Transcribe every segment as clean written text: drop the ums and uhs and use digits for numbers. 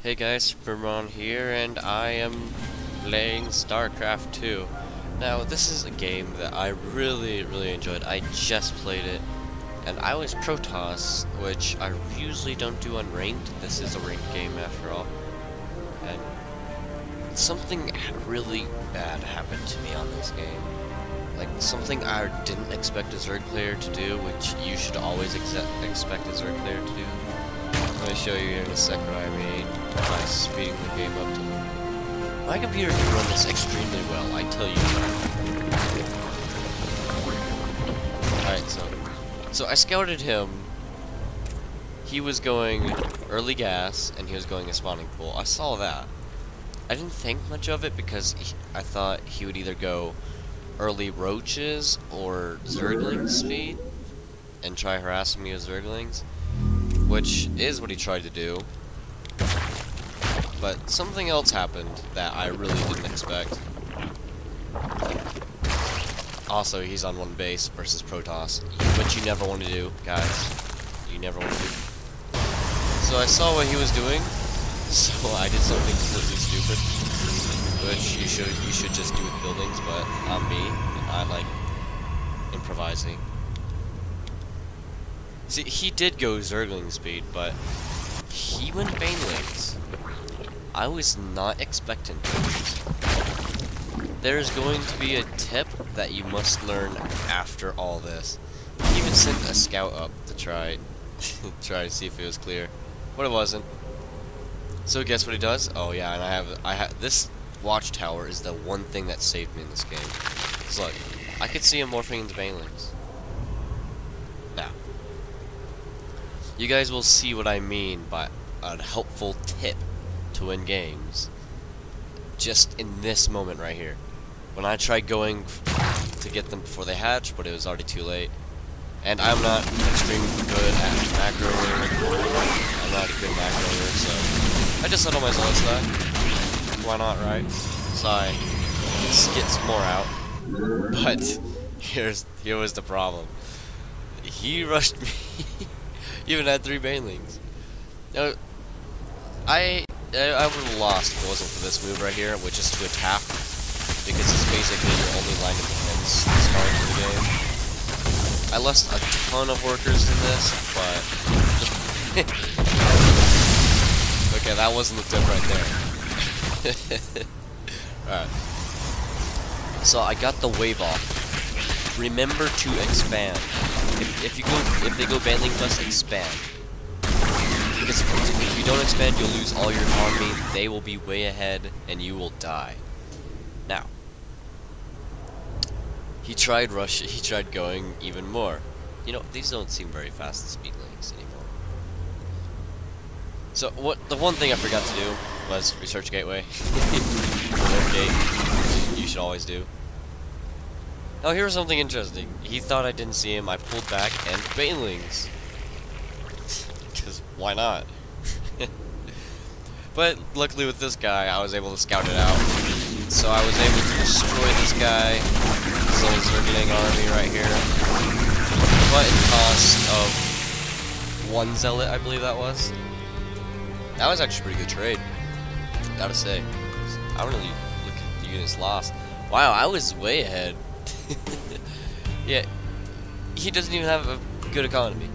Hey guys, Sepiormon here, and I am playing Starcraft 2. Now, this is a game that I really enjoyed. I just played it, and I was Protoss, which I usually don't do on ranked. This is a ranked game after all. And something really bad happened to me on this game. Like, something I didn't expect a Zerg player to do, which you should always expect a Zerg player to do. I'm going to show you here in a sec what I made by speeding the game up to... My computer can run this extremely well, I tell you that. Alright, so I scouted him. He was going early gas, and he was going a spawning pool. I saw that. I didn't think much of it because I thought he would either go early roaches or Zergling speed and try harassing me with Zerglings, which is what he tried to do. But something else happened that I really didn't expect. Also, he's on one base versus Protoss, which you never want to do, guys. You never want to do. So I saw what he was doing, so I did something completely stupid, which you should just do with buildings, but not me. I like improvising. See, he did go Zergling speed, but he went banelings. I was not expecting this. There's going to be a tip that you must learn after all this. He even sent a scout up to try to see if it was clear, but it wasn't. So guess what he does? Oh yeah, and I have this watchtower is the one thing that saved me in this game. So look, I could see him morphing into banelings. Now, you guys will see what I mean by a helpful tip to win games. Just in this moment right here. When I tried going to get them before they hatch, but it was already too late. And I'm not extremely good at macroing. I'm not a good macroer, so I just settled my Zealot stack. Why not, right? So I skit some more out. But here was the problem. He rushed me. He even had 3 banelings. Now, I would have lost if it wasn't for this move right here, which is to attack, because it's basically your only line of defense this far into the game. I lost a ton of workers in this, but okay, that wasn't the tip right there. Alright. So I got the wave off. Remember to expand. If they go baneling plus, expand. Because if you don't expand, you'll lose all your army, they will be way ahead, and you will die. Now, he tried going even more. You know, these don't seem very fast speed links anymore. So, the one thing I forgot to do was research gateway. Warp gate, you should always do. Now, here's something interesting. He thought I didn't see him, I pulled back, and banelings. Because why not? But luckily with this guy, I was able to scout it out. So I was able to destroy this guy, this little Zergling army right here. But at the cost of 1 Zealot, I believe that was. That was actually a pretty good trade, gotta say. I don't really look at the units lost. Wow, I was way ahead. Yeah, he doesn't even have a good economy,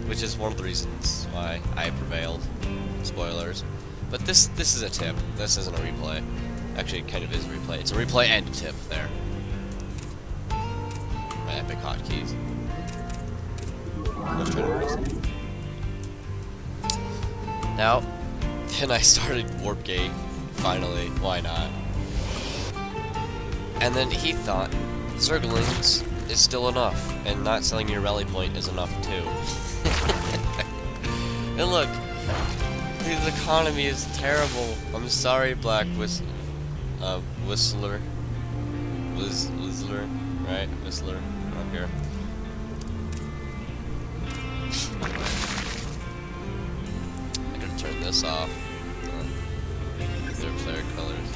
which is one of the reasons why I prevailed. Spoilers. But this is a tip. This isn't a replay. Actually, it kind of is a replay. It's a replay and a tip there. My epic hotkeys. Let's try to press it. Now, then I started Warp Gate. Finally, why not? And then he thought Zerglings is still enough, and not selling your rally point is enough too. And look, his economy is terrible. I'm sorry, Black Whistler, right? Whistler, up here. I gotta turn this off. Their player colors.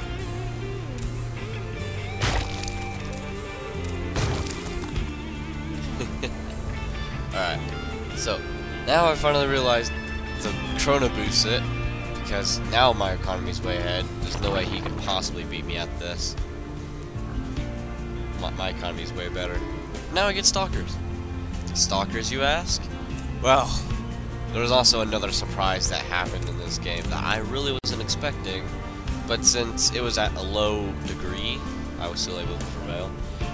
Alright, so now I finally realized to chrono boost it, because now my economy's way ahead. There's no way he could possibly beat me at this. My economy's way better. Now I get Stalkers. Stalkers, you ask? Well, there was also another surprise that happened in this game that I really wasn't expecting, but since it was at a low degree, I was still able to prevail,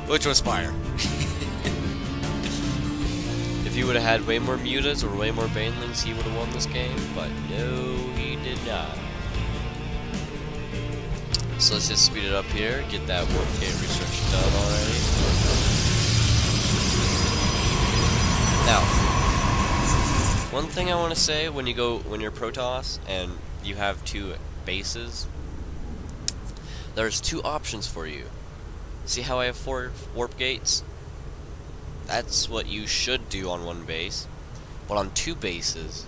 which was fire. If he would have had way more mutas or way more banelings, he would have won this game, but no, he did not. So let's just speed it up here, get that warp gate research done already. Now, one thing I want to say when you're Protoss and you have 2 bases, there's 2 options for you. See how I have 4 warp gates? That's what you should do on 1 base. But on 2 bases,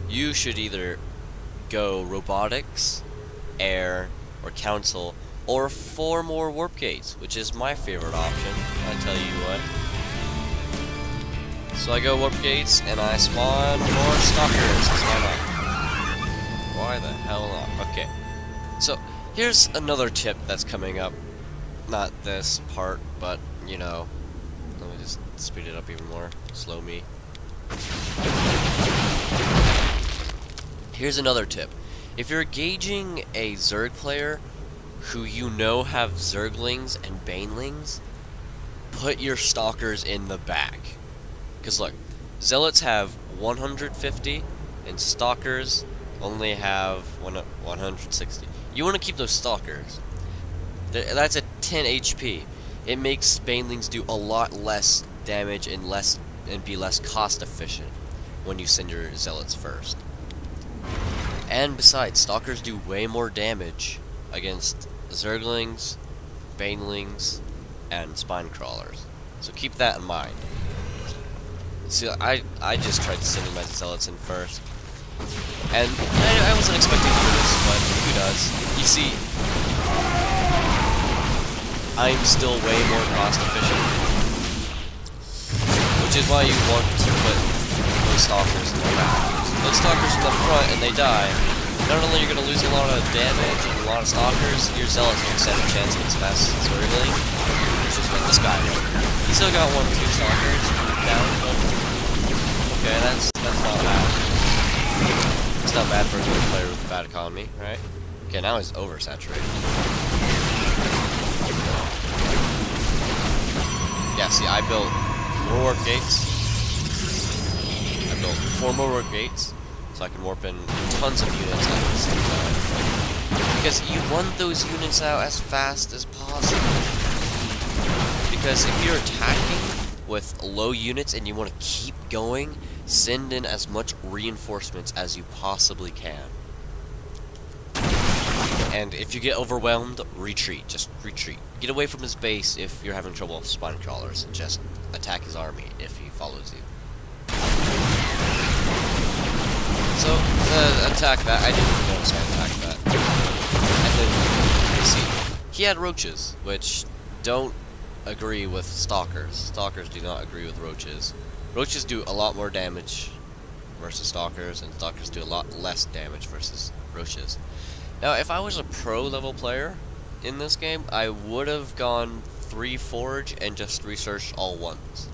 you should either go robotics, air, or council, or 4 more warp gates, which is my favorite option. I tell you what. So I go warp gates and I spawn more stalkers. Why not? Why the hell not? Okay. So here's another tip that's coming up. Not this part, but you know. Let me just speed it up even more. Slow me. Here's another tip. If you're gauging a Zerg player who you know have Zerglings and Banelings, put your Stalkers in the back. Because look, Zealots have 150 and Stalkers only have 160. You want to keep those Stalkers. That's a 10 HP. It makes Banelings do a lot less damage and be less cost efficient when you send your Zealots first. And besides, Stalkers do way more damage against Zerglings, Banelings, and Spine Crawlers. So keep that in mind. See, I just tried sending my Zealots in first. And I wasn't expecting to do this, but who does? You see, I'm still way more cost efficient, which is why you want to put those Stalkers in the back. Those Stalkers in the front and they die, not only are you going to lose a lot of damage and a lot of Stalkers, your Zealots will stand a chance against fast Zergling, which is what this guy did. He still got 1 or 2 Stalkers down, but okay, that's not bad. It's not bad for a good player with a bad economy, right? Okay, now he's oversaturated. Yeah, see, I built more warp gates. I built 4 more warp gates, so I can warp in tons of units at the same time. Because you want those units out as fast as possible. Because if you're attacking with low units and you want to keep going, send in as much reinforcements as you possibly can. And if you get overwhelmed, retreat. Just retreat. Get away from his base if you're having trouble with Spine Crawlers, and just attack his army if he follows you. So, attack that. I didn't notice I attacked that. And then, you see, he had roaches, which don't agree with Stalkers. Stalkers do not agree with roaches. Roaches do a lot more damage versus Stalkers, and Stalkers do a lot less damage versus roaches. Now, if I was a pro level player in this game, I would have gone 3 Forge and just researched all 1s.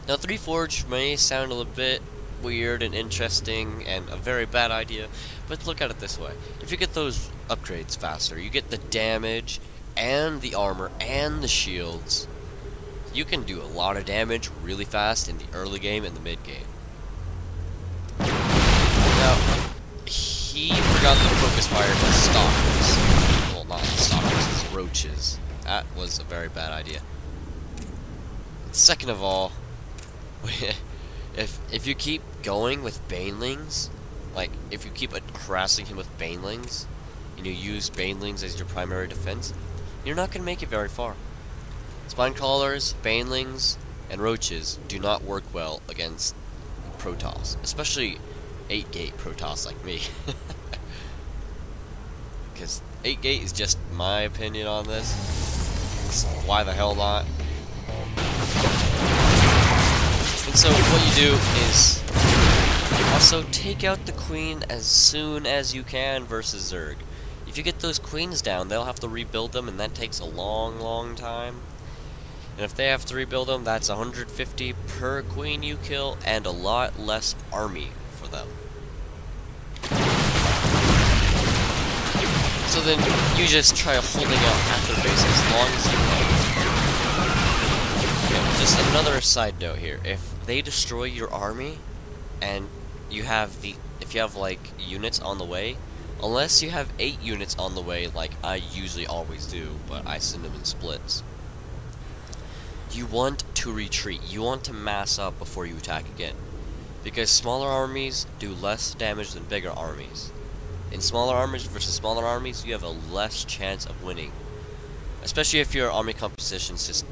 Now, 3 Forge may sound a little bit weird and interesting and a very bad idea, but look at it this way. If you get those upgrades faster, you get the damage and the armor and the shields. You can do a lot of damage really fast in the early game and the mid game. Now, he forgot to focus fire to Stalkers. Well, not Stalkers, it's roaches. That was a very bad idea. Second of all, if you keep going with Banelings, like if you keep harassing him with Banelings, and you use Banelings as your primary defense, you're not going to make it very far. Spine Crawlers, Banelings, and Roaches do not work well against Protoss, especially 8-gate Protoss like me. Because 8-gate is just my opinion on this. Why the hell not? And so what you do is Also, take out the queen as soon as you can versus Zerg. If you get those queens down, they'll have to rebuild them, and that takes a long time. And if they have to rebuild them, that's 150 per queen you kill, and a lot less army for them. So then, you just try holding out half their base as long as you can. Okay, just another side note here. If they destroy your army, and if you have like units on the way, unless you have 8 units on the way, like I usually always do, but I send them in splits, you want to retreat. You want to mass up before you attack again, because smaller armies do less damage than bigger armies. In smaller armies versus smaller armies, you have a less chance of winning, especially if your army composition is just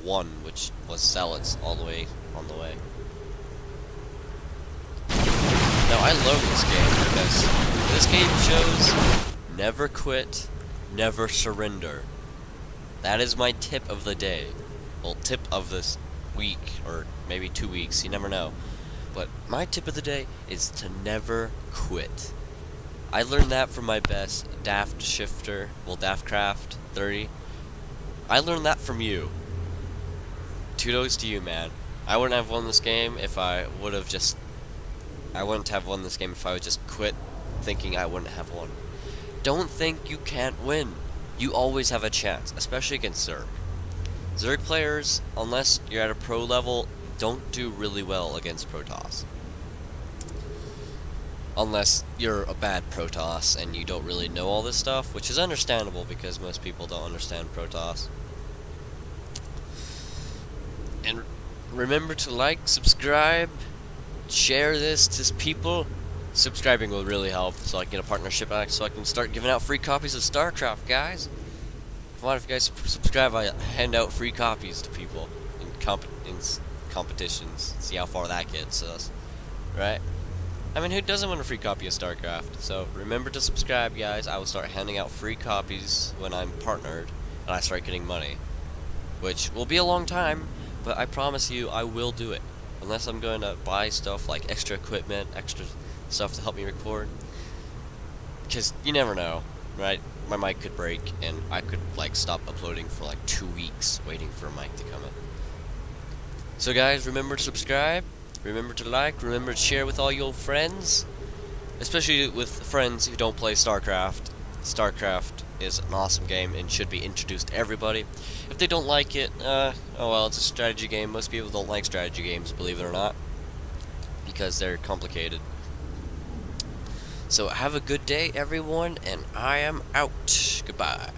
1, which was zealots all the way on the way. Now, I love this game because this game shows never quit, never surrender. That is my tip of the day. Well, tip of this week, or maybe 2 weeks, you never know. But my tip of the day is to never quit. I learned that from my best Daft Shifter, well, Daftcraft 30. I learned that from you. Kudos to you, man. I wouldn't have won this game if I would have just... I wouldn't have won this game if I would just quit thinking I wouldn't have won. Don't think you can't win. You always have a chance, especially against Zerg. Zerg players, unless you're at a pro level, don't do really well against Protoss. Unless you're a bad Protoss and you don't really know all this stuff, which is understandable because most people don't understand Protoss. And remember to like, subscribe, share this to people. Subscribing will really help, so I can get a partnership act, so I can start giving out free copies of Starcraft, guys. Come on, if you guys subscribe, I hand out free copies to people in competitions. See how far that gets us, right? I mean, who doesn't want a free copy of Starcraft? So remember to subscribe, guys. I will start handing out free copies when I'm partnered and I start getting money, which will be a long time, but I promise you I will do it. Unless I'm going to buy stuff like extra equipment, extra stuff to help me record, because you never know, right? My mic could break and I could like stop uploading for like 2 weeks waiting for a mic to come in. So guys, remember to subscribe, remember to like, remember to share with all your friends, especially with friends who don't play Starcraft. Starcraft is an awesome game and should be introduced to everybody. If they don't like it, oh well, it's a strategy game. Most people don't like strategy games, believe it or not, because they're complicated. So have a good day, everyone, and I am out. Goodbye.